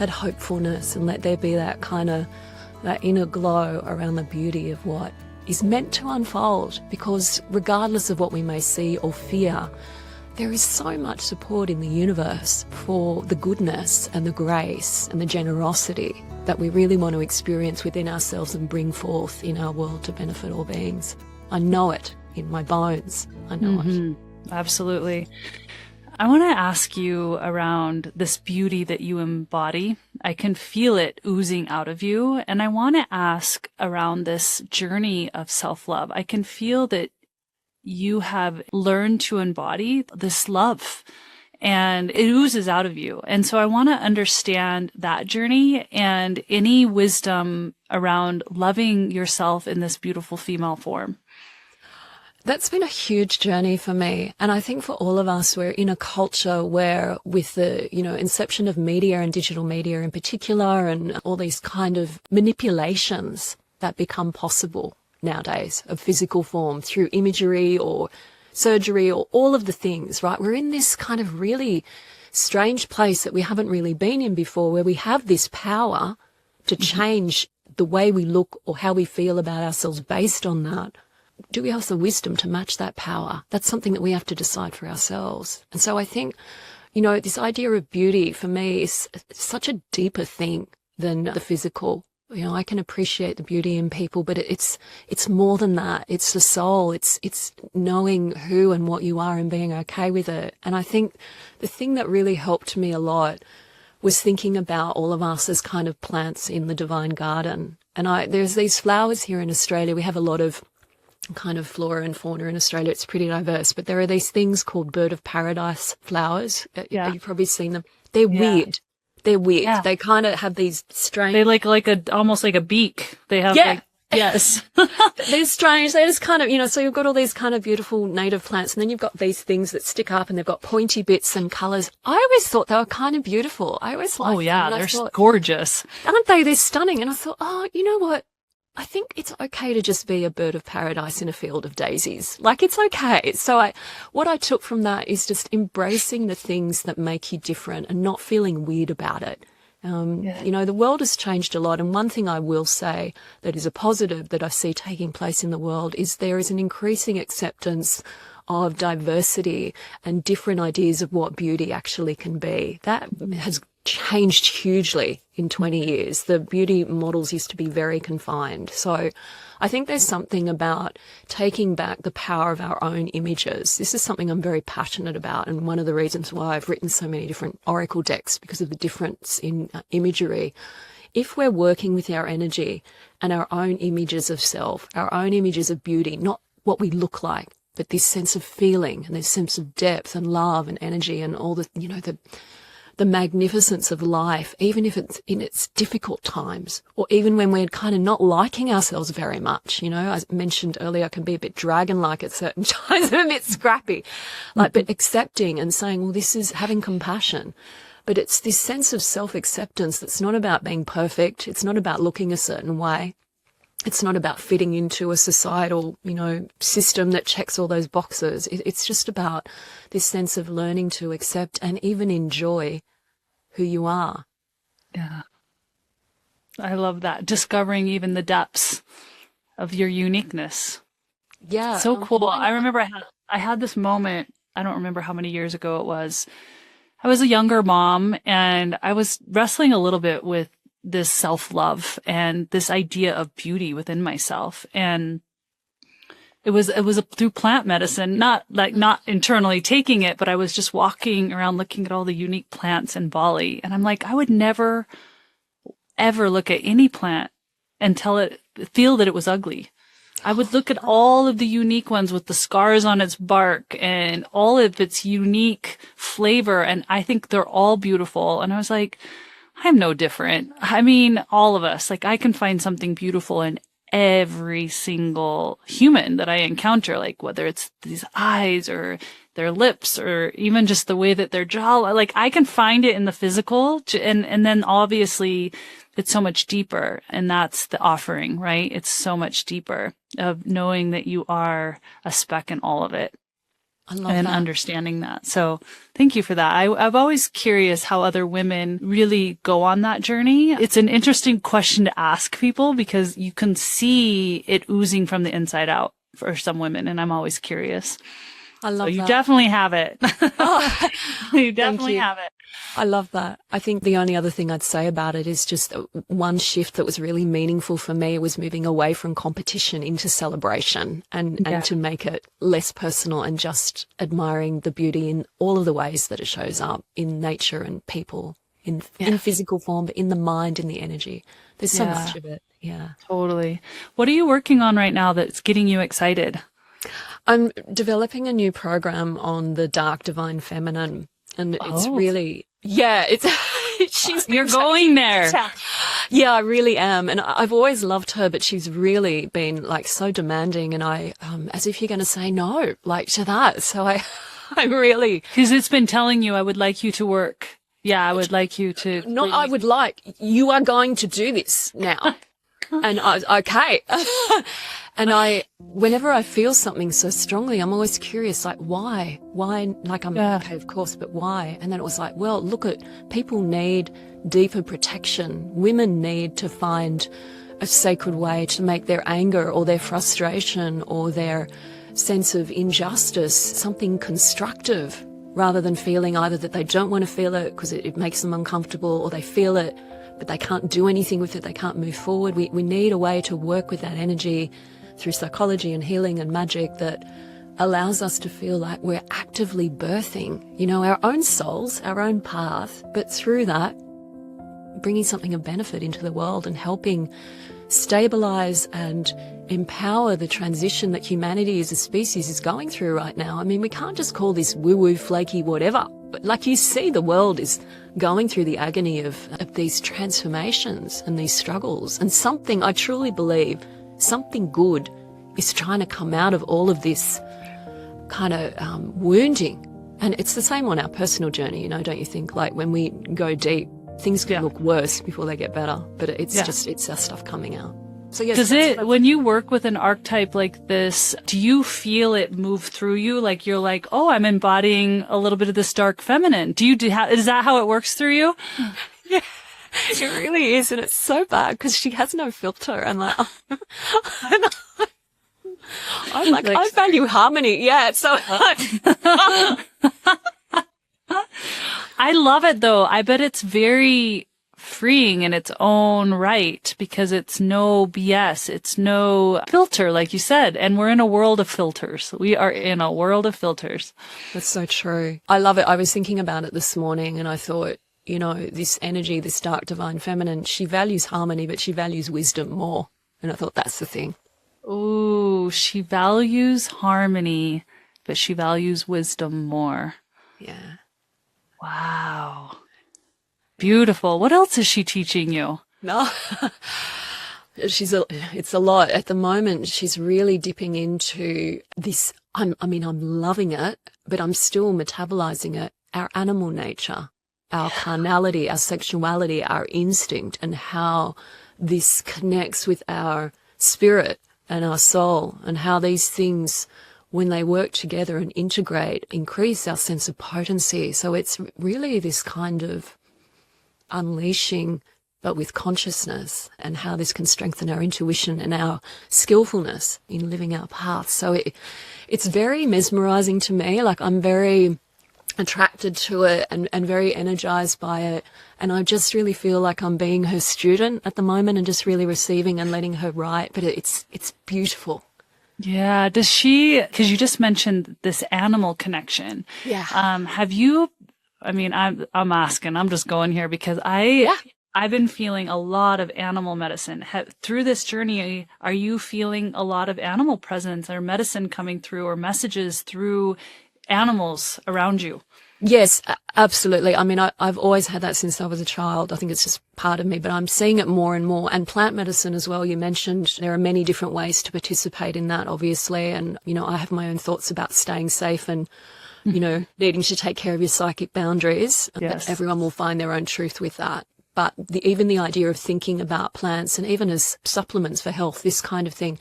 [SPEAKER 1] hopefulness, and let there be that kind of, that inner glow around the beauty of what is meant to unfold. Because regardless of what we may see or fear, there is so much support in the universe for the goodness and the grace and the generosity that we really want to experience within ourselves and bring forth in our world to benefit all beings. I know it in my bones. I know it.
[SPEAKER 2] Absolutely. I want to ask you around this beauty that you embody. I can feel it oozing out of you. And I want to ask around this journey of self-love. I can feel that you have learned to embody this love, and it oozes out of you. And so I want to understand that journey and any wisdom around loving yourself in this beautiful female form.
[SPEAKER 1] That's been a huge journey for me. And I think for all of us, we're in a culture where with the, inception of media and digital media in particular and all these kind of manipulations that become possible nowadays of physical form through imagery or surgery or all of the things, right? We're in this kind of really strange place that we haven't really been in before, where we have this power to change the way we look or how we feel about ourselves based on that. Do we have the wisdom to match that power? That's something that we have to decide for ourselves. And so I think, this idea of beauty for me is such a deeper thing than the physical. I can appreciate the beauty in people, but it's more than that. It's the soul. It's knowing who and what you are and being okay with it. And I think the thing that really helped me a lot was thinking about all of us as kind of plants in the divine garden. And there's these flowers here in Australia. We have a lot of kind of flora and fauna in Australia. It's pretty diverse, but there are these things called bird of paradise flowers. Yeah. You've probably seen them. They're weird. They're weird. Yeah. They kind of have these strange...
[SPEAKER 2] They almost like a beak. They have yes.
[SPEAKER 1] They're strange. They're just kind of, so you've got all these kind of beautiful native plants, and then you've got these things that stick up and they've got pointy bits and colours. I always thought they were kind of beautiful. I always liked them.
[SPEAKER 2] They're gorgeous.
[SPEAKER 1] Aren't they? They're stunning. And I thought, you know what? I think it's okay to just be a bird of paradise in a field of daisies. Like, it's okay. So what I took from that is just embracing the things that make you different and not feeling weird about it. The world has changed a lot. And one thing I will say that is a positive that I see taking place in the world is there is an increasing acceptance of diversity and different ideas of what beauty actually can be. That has changed hugely in 20 years. The beauty models used to be very confined. So I think there's something about taking back the power of our own images. This is something I'm very passionate about, and one of the reasons why I've written so many different oracle decks, because of the difference in imagery. If we're working with our energy and our own images of self, our own images of beauty, not what we look like, but this sense of feeling and this sense of depth and love and energy and all the magnificence of life, even if it's in its difficult times, or even when we're kind of not liking ourselves very much. As I mentioned earlier, I can be a bit dragon-like at certain times, a bit scrappy, but accepting and saying, well, this is having compassion. But it's this sense of self-acceptance that's not about being perfect. It's not about looking a certain way. It's not about fitting into a societal, system that checks all those boxes. It's just about this sense of learning to accept and even enjoy who you are.
[SPEAKER 2] Yeah. I love that. Discovering even the depths of your uniqueness.
[SPEAKER 1] Yeah.
[SPEAKER 2] So cool. I remember I had this moment, I don't remember how many years ago it was. I was a younger mom and I was wrestling a little bit with this self-love and this idea of beauty within myself. And it was through plant medicine, not internally taking it, but I was just walking around looking at all the unique plants in Bali. And I'm like, I would never, ever look at any plant and feel that it was ugly. I would look at all of the unique ones with the scars on its bark and all of its unique flavor. And I think they're all beautiful. And I was like, I'm no different. I mean, all of us, I can find something beautiful in every single human that I encounter, whether it's these eyes or their lips or even just the way that their jaw, I can find it in the physical. And then obviously it's so much deeper. And that's the offering, right? It's so much deeper of knowing that you are a speck in all of it.
[SPEAKER 1] I love that.
[SPEAKER 2] Understanding that. So thank you for that. I'm always curious how other women really go on that journey. It's an interesting question to ask people because you can see it oozing from the inside out for some women. And I'm always curious.
[SPEAKER 1] I love that.
[SPEAKER 2] You definitely have it.
[SPEAKER 1] Oh,
[SPEAKER 2] you definitely have it.
[SPEAKER 1] I love that. I think the only other thing I'd say about it is just one shift that was really meaningful for me was moving away from competition into celebration and to make it less personal and just admiring the beauty in all of the ways that it shows up in nature and people, in physical form, but in the mind, in the energy. There's so much of it. Yeah.
[SPEAKER 2] Totally. What are you working on right now that's getting you excited?
[SPEAKER 1] I'm developing a new program on the dark divine feminine. And it's really, it's
[SPEAKER 2] You're going there.
[SPEAKER 1] Yeah, I really am. And I've always loved her, but she's really been like so demanding, and I, as if you're going to say no, like to that. So I'm really.
[SPEAKER 2] Because it's been telling you, I would like you to work. Yeah, I would like you to.
[SPEAKER 1] Not, I would like, you are going to do this now. And okay. And whenever I feel something so strongly, I'm always curious, like, why? Why? Like, okay, of course, but why? And then it was like, well, look at, people need deeper protection. Women need to find a sacred way to make their anger or their frustration or their sense of injustice something constructive, rather than feeling either that they don't want to feel it because it makes them uncomfortable, or they feel it but they can't do anything with it, they can't move forward. We need a way to work with that energy through psychology and healing and magic that allows us to feel like we're actively birthing, you know, our own souls, our own path, but through that, bringing something of benefit into the world and helping stabilize and empower the transition that humanity as a species is going through right now. I mean, we can't just call this woo-woo, flaky, whatever. But like, you see, the world is going through the agony of these transformations and these struggles. And something, I truly believe, something good is trying to come out of all of this kind of wounding. And it's the same on our personal journey, you know, don't you think? Like, when we go deep, things can look worse before they get better. But it's just, it's our stuff coming out. So yes,
[SPEAKER 2] when you work with an archetype like this, do you feel it move through you? Like, you're like, oh, I'm embodying a little bit of this dark feminine. Is that how it works through you?
[SPEAKER 1] Yeah, it really is. And it's so bad because she has no filter. I'm like, I value harmony. Yeah. So
[SPEAKER 2] I love it though. I bet it's very freeing in its own right, because it's no BS. It's no filter, like you said. And we're in a world of filters. We are in a world of filters.
[SPEAKER 1] That's so true. I love it. I was thinking about it this morning and I thought, you know, this energy, this dark divine feminine, she values harmony, but she values wisdom more. And I thought that's the thing.
[SPEAKER 2] Ooh, she values harmony, but she values wisdom more.
[SPEAKER 1] Yeah.
[SPEAKER 2] Wow. Beautiful. What else is she teaching you?
[SPEAKER 1] No, it's a lot. At the moment, she's really dipping into this. I'm loving it, but I'm still metabolizing it. Our animal nature, our carnality, our sexuality, our instinct, and how this connects with our spirit and our soul, and how these things, when they work together and integrate, increase our sense of potency. So it's really this kind of unleashing, but with consciousness, and how this can strengthen our intuition and our skillfulness in living our path. So it's very mesmerizing to me. Like, I'm very attracted to it and very energized by it. And I just really feel like I'm being her student at the moment and just really receiving and letting her write. But it's beautiful.
[SPEAKER 2] Yeah. Does she, because you just mentioned this animal connection.
[SPEAKER 1] Yeah.
[SPEAKER 2] Have you, I mean, I'm asking, I'm just going here because I've been feeling a lot of animal medicine. Through this journey, are you feeling a lot of animal presence or medicine coming through, or messages through animals around you?
[SPEAKER 1] Yes, absolutely. I mean, I've always had that since I was a child. I think it's just part of me, but I'm seeing it more and more. And plant medicine as well. You mentioned there are many different ways to participate in that, obviously. And, you know, I have my own thoughts about staying safe and, you know, needing to take care of your psychic boundaries.
[SPEAKER 2] Yes.
[SPEAKER 1] But everyone will find their own truth with that. But even the idea of thinking about plants, and even as supplements for health, this kind of thing,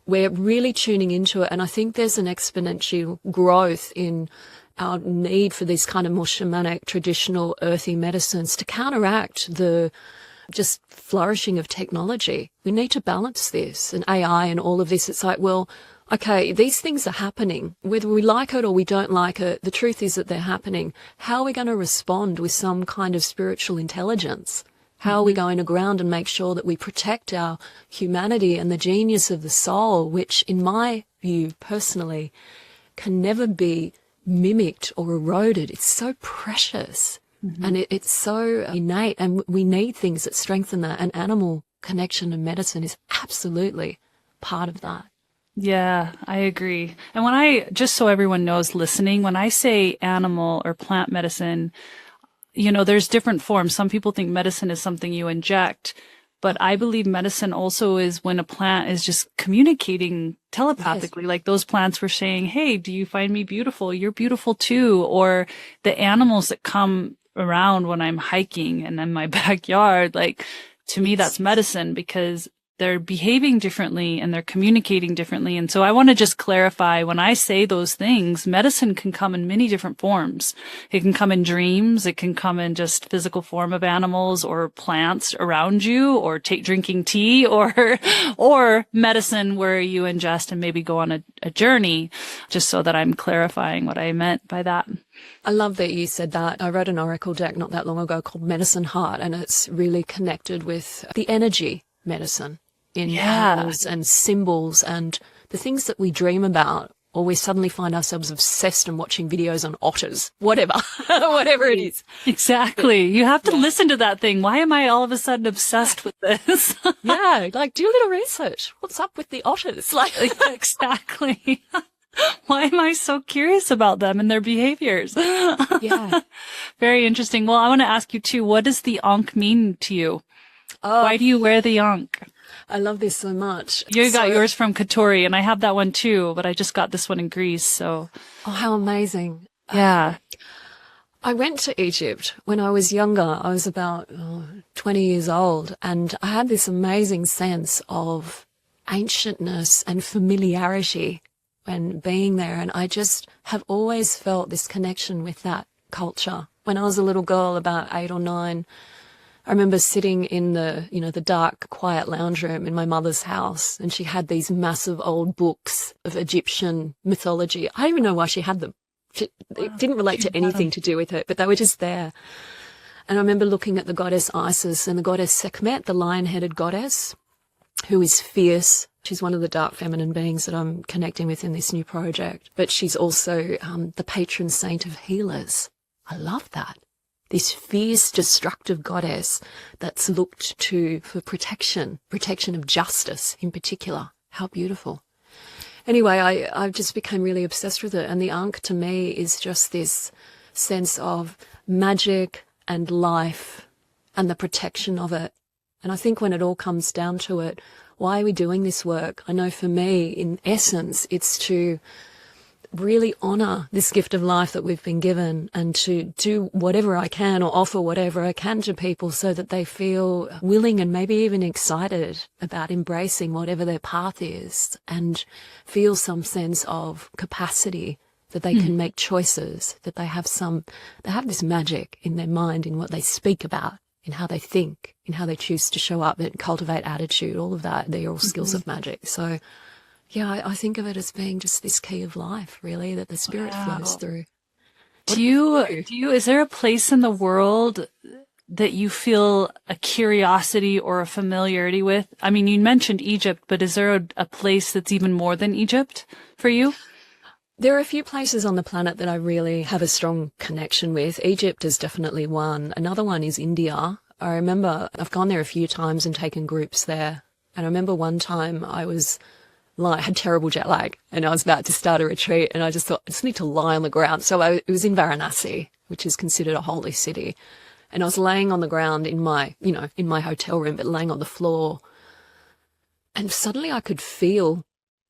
[SPEAKER 1] we're really tuning into it. And I think there's an exponential growth in our need for these kind of more shamanic, traditional, earthy medicines to counteract the just flourishing of technology. We need to balance this, and AI and all of this. It's like, well, okay, these things are happening. Whether we like it or we don't like it, the truth is that they're happening. How are we going to respond with some kind of spiritual intelligence? How are we going to ground and make sure that we protect our humanity and the genius of the soul, which, in my view, personally, can never be mimicked or eroded? It's so precious, and it's so innate, and we need things that strengthen that. And animal connection and medicine is absolutely part of that.
[SPEAKER 2] Yeah, I agree. And just so everyone knows listening, when I say animal or plant medicine, there's different forms. Some people think medicine is something you inject, but I believe medicine also is when a plant is just communicating telepathically. Yes. Like those plants were saying, hey, do you find me beautiful? You're beautiful too. Or the animals that come around when I'm hiking and in my backyard, like to me, that's medicine because they're behaving differently and they're communicating differently. And so I want to just clarify, when I say those things, medicine can come in many different forms. It can come in dreams. It can come in just physical form of animals or plants around you, or drinking tea, or medicine where you ingest and maybe go on a journey, just so that I'm clarifying what I meant by that.
[SPEAKER 1] I love that you said that. I wrote an oracle deck not that long ago called Medicine Heart, and it's really connected with the energy medicine in animals and symbols and the things that we dream about, or we suddenly find ourselves obsessed and watching videos on otters, whatever it is.
[SPEAKER 2] Exactly. You have to listen to that thing. Why am I all of a sudden obsessed with this?
[SPEAKER 1] Yeah, like do a little research. What's up with the otters? Like
[SPEAKER 2] exactly. Why am I so curious about them and their behaviors?
[SPEAKER 1] Yeah.
[SPEAKER 2] Very interesting. Well, I want to ask you too, what does the Ankh mean to you? Why do you wear the Ankh?
[SPEAKER 1] I love this so much.
[SPEAKER 2] You got yours from Katori, and I have that one too, but I just got this one in Greece, so.
[SPEAKER 1] Oh, how amazing.
[SPEAKER 2] Yeah.
[SPEAKER 1] I went to Egypt when I was younger. I was about 20 years old, and I had this amazing sense of ancientness and familiarity when being there, and I just have always felt this connection with that culture. When I was a little girl, about 8 or 9, I remember sitting in the dark, quiet lounge room in my mother's house, and she had these massive old books of Egyptian mythology. I don't even know why she had them. It didn't relate to anything to do with her, but they were just there. And I remember looking at the goddess Isis and the goddess Sekhmet, the lion-headed goddess, who is fierce. She's one of the dark feminine beings that I'm connecting with in this new project. But she's also the patron saint of healers. I love that. This fierce, destructive goddess that's looked to for protection of justice in particular. How beautiful. Anyway, I just became really obsessed with it. And the Ankh to me is just this sense of magic and life and the protection of it. And I think when it all comes down to it, why are we doing this work? I know for me, in essence, it's to really honor this gift of life that we've been given, and to do whatever I can or offer whatever I can to people so that they feel willing and maybe even excited about embracing whatever their path is, and feel some sense of capacity that they can make choices, that they have this magic in their mind, in what they speak about, in how they think, in how they choose to show up and cultivate attitude, all of that. They're all skills of magic. So yeah, I think of it as being just this key of life, really, that the spirit flows through. Is there a place in the world that you feel a curiosity or a familiarity with? I mean, you mentioned Egypt, but is there a place that's even more than Egypt for you? There are a few places on the planet that I really have a strong connection with. Egypt is definitely one. Another one is India. I remember I've gone there a few times and taken groups there. And I remember one time I had terrible jet lag, and I was about to start a retreat, and I just thought, I just need to lie on the ground. So it was in Varanasi, which is considered a holy city. And I was laying on the ground in my hotel room, but laying on the floor. And suddenly I could feel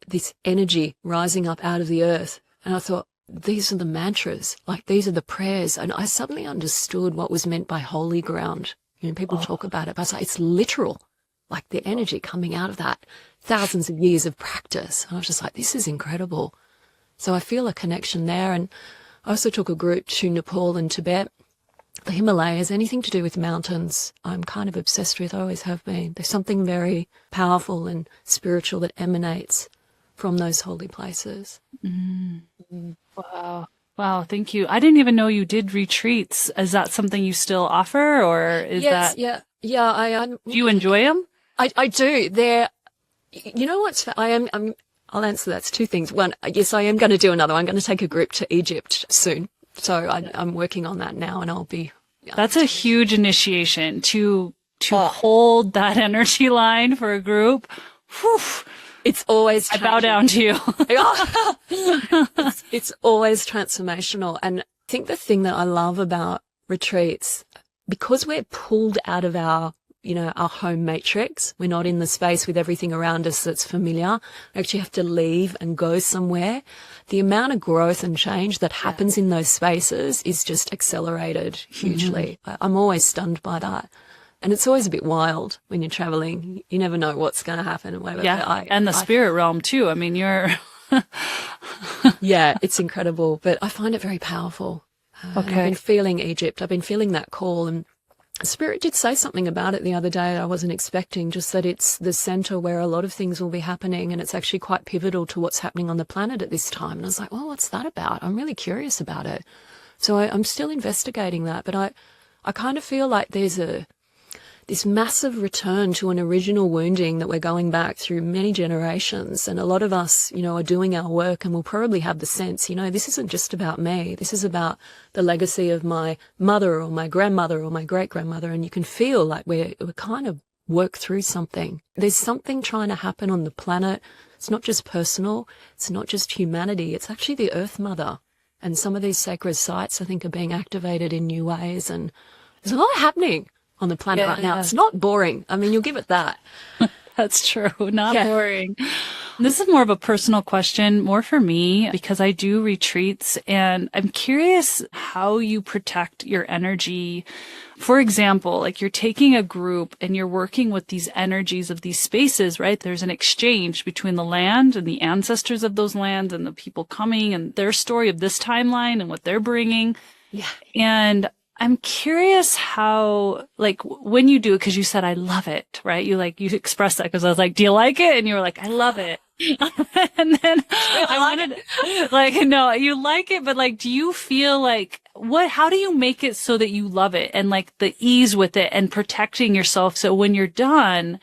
[SPEAKER 1] this energy rising up out of the earth. And I thought, these are the mantras, like these are the prayers. And I suddenly understood what was meant by holy ground. People talk about it, but I was like, it's literal, like the energy coming out of that, thousands of years of practice. And I was just like, this is incredible. So I feel a connection there. And I also took a group to Nepal and Tibet. The Himalayas, anything to do with mountains, I'm kind of obsessed with, I always have been. There's something very powerful and spiritual that emanates from those holy places.
[SPEAKER 2] Wow, thank you. I didn't even know you did retreats. Is that something you still offer, or is that?
[SPEAKER 1] Yeah.
[SPEAKER 2] Do you enjoy them?
[SPEAKER 1] I do. You know what's? I'll answer that. It's two things. One, yes, I am going to do another one. I'm going to take a group to Egypt soon. So I'm working on that now, and I'll be.
[SPEAKER 2] That's a huge initiation to hold that energy line for a group. Whew.
[SPEAKER 1] It's always.
[SPEAKER 2] I bow down to you.
[SPEAKER 1] It's always transformational, and I think the thing that I love about retreats, because we're pulled out of our home matrix, we're not in the space with everything around us that's familiar. We actually have to leave and go somewhere. The amount of growth and change that happens in those spaces is just accelerated hugely. I'm always stunned by that. And it's always a bit wild when you're traveling. You never know what's going to happen and whatever.
[SPEAKER 2] Yeah, and the spirit realm too. I mean, you're...
[SPEAKER 1] Yeah, it's incredible, but I find it very powerful. I've been feeling Egypt. I've been feeling that call, and Spirit did say something about it the other day I wasn't expecting, just that it's the center where a lot of things will be happening, and it's actually quite pivotal to what's happening on the planet at this time. And I was like, well, what's that about? I'm really curious about it. So I'm still investigating that, but I kind of feel like there's this massive return to an original wounding that we're going back through many generations. And a lot of us, are doing our work, and will probably have the sense, this isn't just about me. This is about the legacy of my mother or my grandmother or my great-grandmother. And you can feel like we're kind of work through something. There's something trying to happen on the planet. It's not just personal. It's not just humanity. It's actually the Earth Mother. And some of these sacred sites, I think, are being activated in new ways. And there's a lot happening on the planet right now. It's not boring. I mean, you'll give it that.
[SPEAKER 2] That's true. Not boring. This is more of a personal question, more for me, because I do retreats, and I'm curious how you protect your energy. For example, like you're taking a group and you're working with these energies of these spaces, right? There's an exchange between the land and the ancestors of those lands and the people coming and their story of this timeline and what they're bringing. Yeah. And I'm curious how, like, when you do it, because you said, I love it, right? You expressed that, because I was like, do you like it? And you were like, I love it. And then I wanted, like, no, you like it, but like, do you feel like, how do you make it so that you love it, and like the ease with it and protecting yourself, so when you're done,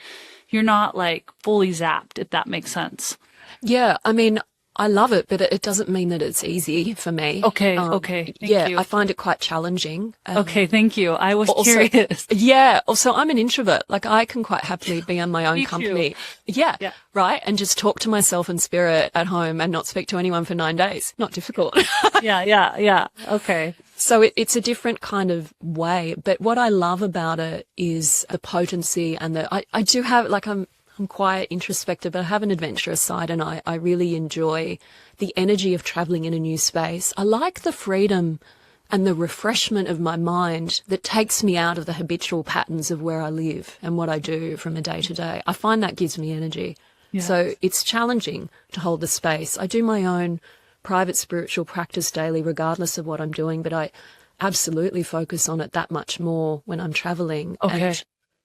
[SPEAKER 2] you're not like fully zapped, if that makes sense?
[SPEAKER 1] Yeah. I mean, I love it, but it doesn't mean that it's easy for me.
[SPEAKER 2] Okay. Thank you.
[SPEAKER 1] I find it quite challenging.
[SPEAKER 2] Okay. Thank you. I was curious.
[SPEAKER 1] Yeah. Also, I'm an introvert. Like, I can quite happily be in my own company. Yeah. Right. And just talk to myself in spirit at home and not speak to anyone for 9 days. Not difficult.
[SPEAKER 2] Yeah. Okay.
[SPEAKER 1] So it's a different kind of way. But what I love about it is the potency and I do have, like, I'm quite introspective, but I have an adventurous side, and I really enjoy the energy of traveling in a new space. I like the freedom and the refreshment of my mind that takes me out of the habitual patterns of where I live and what I do from a day to day. I find that gives me energy. Yeah. So it's challenging to hold the space. I do my own private spiritual practice daily, regardless of what I'm doing, but I absolutely focus on it that much more when I'm traveling.
[SPEAKER 2] Okay.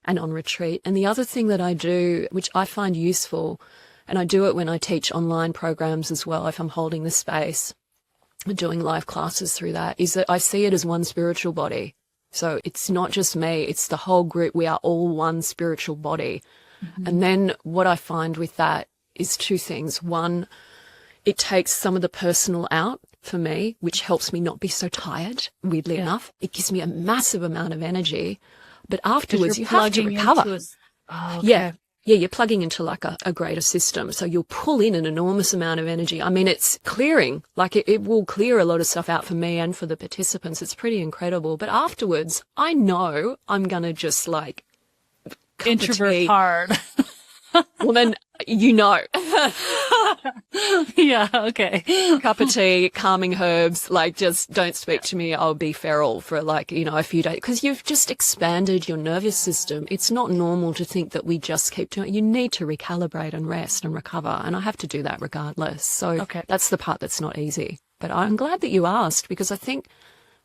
[SPEAKER 1] And on retreat. And the other thing that I do, which I find useful, and I do it when I teach online programs as well, if I'm holding the space and doing live classes through that, is that I see it as one spiritual body. So it's not just me, it's the whole group. We are all one spiritual body. Mm-hmm. And then what I find with that is two things. One, it takes some of the personal out for me, which helps me not be so tired, weirdly enough. It gives me a massive amount of energy. But afterwards, you have to recover. Yeah, you're plugging into like a greater system. So you'll pull in an enormous amount of energy. I mean, it's clearing, like it will clear a lot of stuff out for me and for the participants. It's pretty incredible. But afterwards, I know I'm going to just like
[SPEAKER 2] introvert hard.
[SPEAKER 1] Well, then,
[SPEAKER 2] Yeah, okay.
[SPEAKER 1] Cup of tea, calming herbs, like just don't speak to me. I'll be feral for like, a few days, because you've just expanded your nervous system. It's not normal to think that we just keep doing it. You need to recalibrate and rest and recover. And I have to do that regardless. So that's the part that's not easy. But I'm glad that you asked, because I think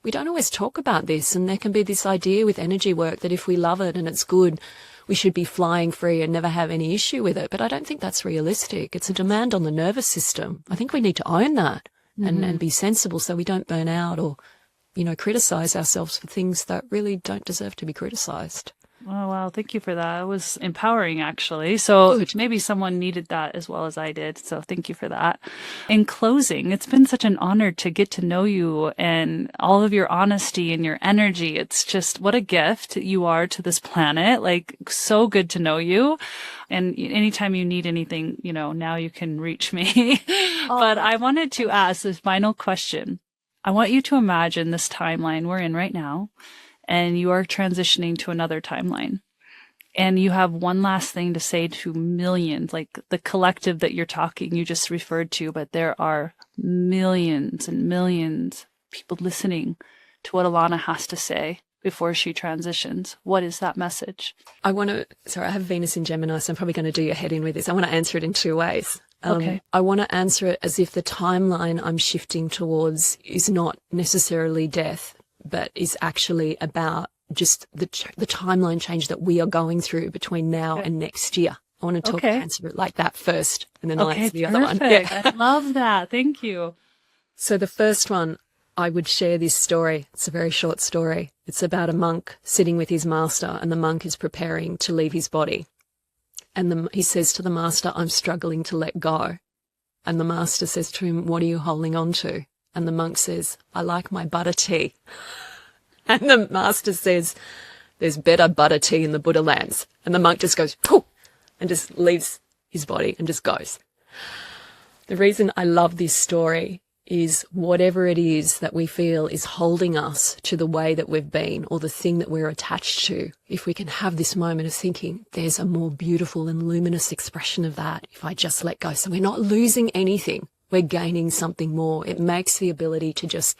[SPEAKER 1] we don't always talk about this. And there can be this idea with energy work that if we love it and it's good, we should be flying free and never have any issue with it. But I don't think that's realistic. It's a demand on the nervous system. I think we need to own that and be sensible so we don't burn out or, criticize ourselves for things that really don't deserve to be criticized.
[SPEAKER 2] Oh, wow. Thank you for that. It was empowering, actually. So maybe someone needed that as well as I did. So thank you for that. In closing, it's been such an honor to get to know you and all of your honesty and your energy. It's just what a gift you are to this planet. Like, so good to know you. And anytime you need anything, now you can reach me. But I wanted to ask this final question. I want you to imagine this timeline we're in right now, and you are transitioning to another timeline. And you have one last thing to say to millions, like the collective that you're talking, you just referred to, but there are millions and millions of people listening to what Alana has to say before she transitions. What is that message?
[SPEAKER 1] I have Venus in Gemini, so I'm probably going to do your head in with this. I want to answer it in two ways.
[SPEAKER 2] Okay.
[SPEAKER 1] I want to answer it as if the timeline I'm shifting towards is not necessarily death, but is actually about just the timeline change that we are going through between now and next year. I want to answer it like that first, and then I'll answer the other one.
[SPEAKER 2] Yeah. I love that. Thank you.
[SPEAKER 1] So the first one, I would share this story. It's a very short story. It's about a monk sitting with his master, and the monk is preparing to leave his body. And he says to the master, "I'm struggling to let go." And the master says to him, "What are you holding on to?" And the monk says, "I like my butter tea." And the master says, "There's better butter tea in the Buddha lands." And the monk just goes, "Pooh," and just leaves his body and just goes. The reason I love this story is whatever it is that we feel is holding us to the way that we've been or the thing that we're attached to, if we can have this moment of thinking, there's a more beautiful and luminous expression of that if I just let go. So we're not losing anything. We're gaining something more. It makes the ability to just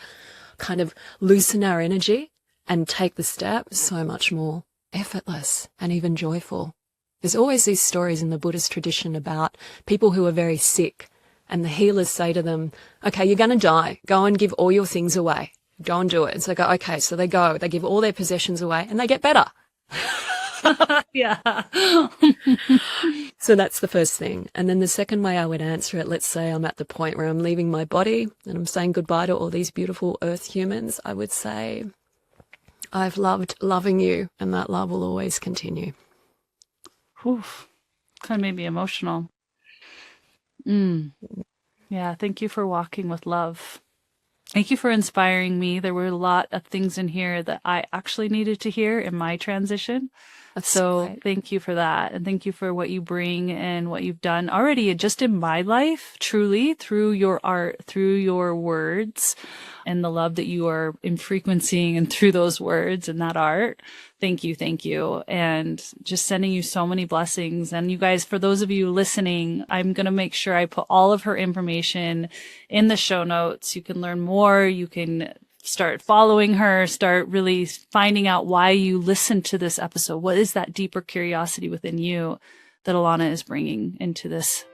[SPEAKER 1] kind of loosen our energy and take the step so much more effortless and even joyful. There's always these stories in the Buddhist tradition about people who are very sick, and the healers say to them, "Okay, you're going to die. Go and give all your things away. Go and do it." And so they go, okay. So they go, they give all their possessions away, and they get better.
[SPEAKER 2] Yeah.
[SPEAKER 1] So that's the first thing. And then the second way I would answer it, let's say I'm at the point where I'm leaving my body and I'm saying goodbye to all these beautiful earth humans, I would say, I've loved loving you, and that love will always continue.
[SPEAKER 2] Oof. Kind of made me emotional. Yeah, thank you for walking with love. Thank you for inspiring me. There were a lot of things in here that I actually needed to hear in my transition. So thank you for that. And thank you for what you bring and what you've done already just in my life, truly, through your art, through your words, and the love that you are in frequencing and through those words and that art. Thank you. Thank you. And just sending you so many blessings. And you guys, for those of you listening, I'm going to make sure I put all of her information in the show notes. You can learn more. You can start following her, start really finding out why you listened to this episode. What is that deeper curiosity within you that Alana is bringing into this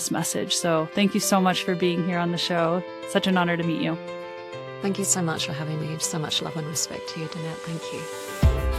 [SPEAKER 2] message? So thank you so much for being here on the show. Such an honor to meet you.
[SPEAKER 1] Thank you so much for having me. So much love and respect to you, Danette. Thank you.